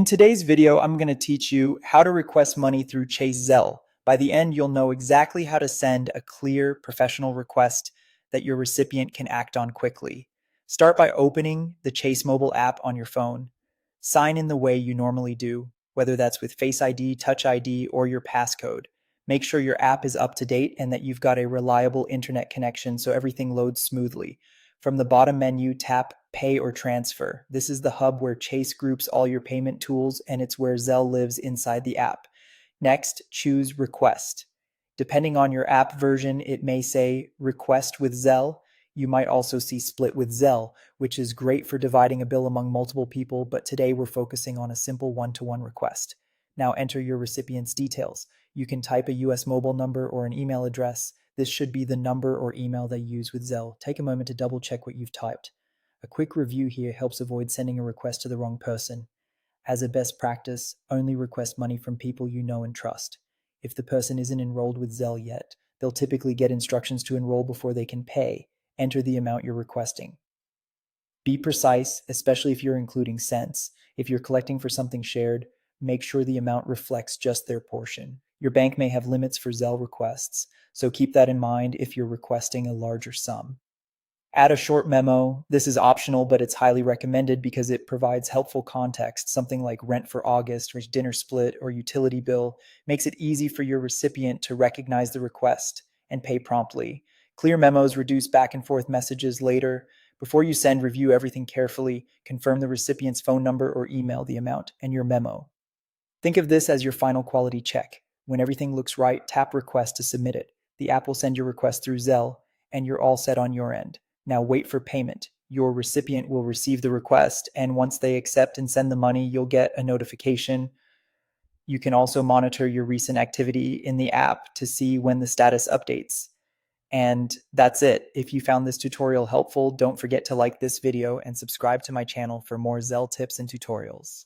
today's video, I'm going to teach you how to request money through Chase Zelle. By the end, you'll know exactly how to send a clear, professional request that your recipient can act on quickly. Start by opening the Chase mobile app on your phone. Sign in the way you normally do, whether that's with Face ID, Touch ID, or your passcode. Make sure your app is up to date and that you've got a reliable internet connection so everything loads smoothly. From the bottom menu, tap Pay or Transfer. This is the hub where Chase groups all your payment tools, and it's where Zelle lives inside the app. Next, choose Request. Depending on your app version, it may say Request with Zelle. You might also see Split with Zelle, which is great for dividing a bill among multiple people, but today we're focusing on a simple one-to-one request. Now enter your recipient's details. You can type a US mobile number or an email address. This should be the number or email they use with Zelle. Take a moment to double check what you've typed. A quick review here helps avoid sending a request to the wrong person. As a best practice, only request money from people you know and trust. If the person isn't enrolled with Zelle yet, they'll typically get instructions to enroll before they can pay. Enter the amount you're requesting. Be precise, especially if you're including cents. If you're collecting for something shared, make sure the amount reflects just their portion. Your bank may have limits for Zelle requests, so keep that in mind if you're requesting a larger sum. Add a short memo. This is optional, but it's highly recommended because it provides helpful context. Something like rent for August, or dinner split, or utility bill makes it easy for your recipient to recognize the request and pay promptly. Clear memos reduce back and forth messages later. Before you send, review everything carefully. Confirm the recipient's phone number or email the amount and your memo. Think of this as your final quality check. When everything looks right, tap Request to submit it. The app will send your request through Zelle, and you're all set on your end. Now wait for payment. Your recipient will receive the request, and once they accept and send the money, you'll get a notification. You can also monitor your recent activity in the app to see when the status updates. And that's it. If you found this tutorial helpful, don't forget to like this video and subscribe to my channel for more Zelle tips and tutorials.